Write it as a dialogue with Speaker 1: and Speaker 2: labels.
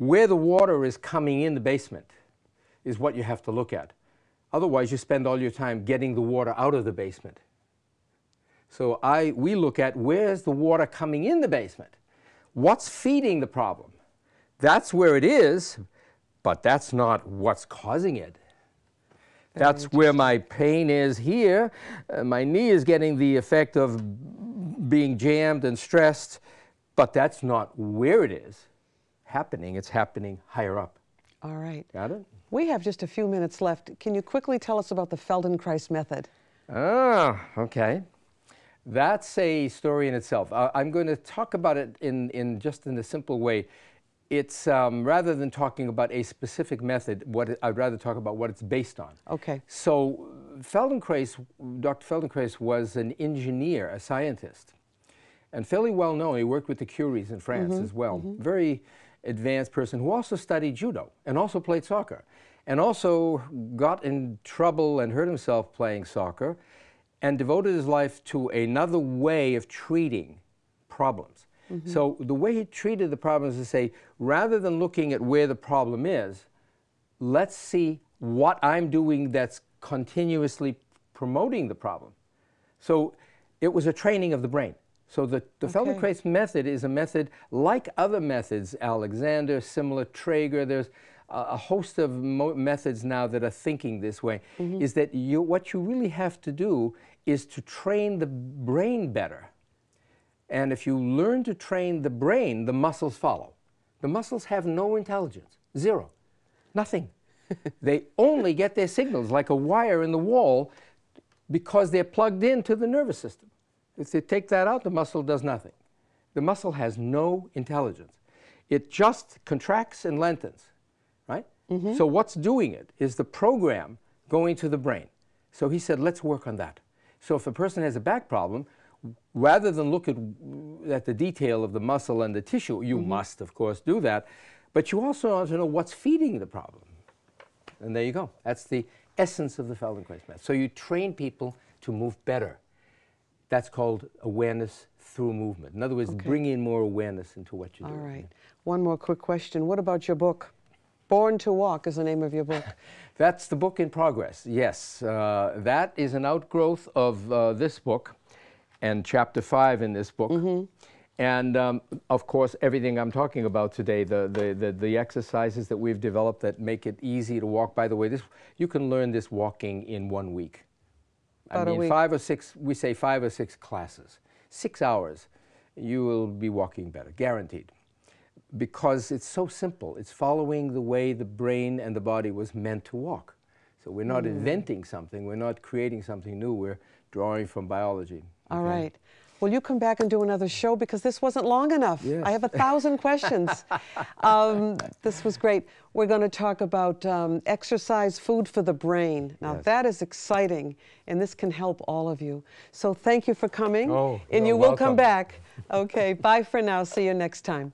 Speaker 1: where the water is coming in the basement is what you have to look at. Otherwise, you spend all your time getting the water out of the basement. So we look at where's the water coming in the basement? What's feeding the problem? That's where it is, but that's not what's causing it. That's where my pain is here. My knee is getting the effect of being jammed and stressed, but that's not where it is happening. It's happening higher up.
Speaker 2: All right.
Speaker 1: Got it?
Speaker 2: We have just a few minutes left. Can you quickly tell us about the Feldenkrais method?
Speaker 1: Ah, okay. That's a story in itself. I'm going to talk about it in a simple way. It's rather than talking about a specific method, I'd rather talk about what it's based on.
Speaker 2: Okay.
Speaker 1: So Feldenkrais, Dr. Feldenkrais was an engineer, a scientist, and fairly well known. He worked with the Curies in France as well. Very advanced person who also studied judo and also played soccer and also got in trouble and hurt himself playing soccer and devoted his life to another way of treating problems. So the way he treated the problems is to say, rather than looking at where the problem is, let's see what I'm doing that's continuously promoting the problem. So it was a training of the brain. So the Feldenkrais method is a method like other methods, Alexander, similar, Traeger, there's a host of methods now that are thinking this way, is that what you really have to do is to train the brain better. And if you learn to train the brain, the muscles follow. The muscles have no intelligence, zero, nothing. They only get their signals like a wire in the wall because they're plugged into the nervous system. If they take that out, the muscle does nothing. The muscle has no intelligence. It just contracts and lengthens, right? So what's doing it is the program going to the brain. So he said, let's work on that. So if a person has a back problem, rather than look at the detail of the muscle and the tissue, you must, of course, do that, but you also want to know what's feeding the problem. And there you go. That's the essence of the Feldenkrais method. So you train people to move better. That's called awareness through movement. In other words, bring in more awareness into what you're doing.
Speaker 2: All right. One more quick question. What about your book? Born to Walk is the name of your book.
Speaker 1: That's the book in progress, yes. That is an outgrowth of this book and chapter 5 in this book. And of course, everything I'm talking about today, the exercises that we've developed that make it easy to walk. By the way, you can learn this walking in 1 week. I mean, 5 or 6, we say 5 or 6 classes. 6 hours, you will be walking better, guaranteed. Because it's so simple. It's following the way the brain and the body was meant to walk. So we're not inventing something. We're not creating something new. We're drawing from biology.
Speaker 2: All right. Will you come back and do another show? Because this wasn't long enough.
Speaker 1: Yes.
Speaker 2: I have 1,000 questions. This was great. We're going to talk about exercise, food for the brain. Now, that is exciting, and this can help all of you. So thank you for coming.
Speaker 1: Oh,
Speaker 2: and you
Speaker 1: you're
Speaker 2: will come
Speaker 1: welcome.
Speaker 2: back. Okay, bye for now. See you next time.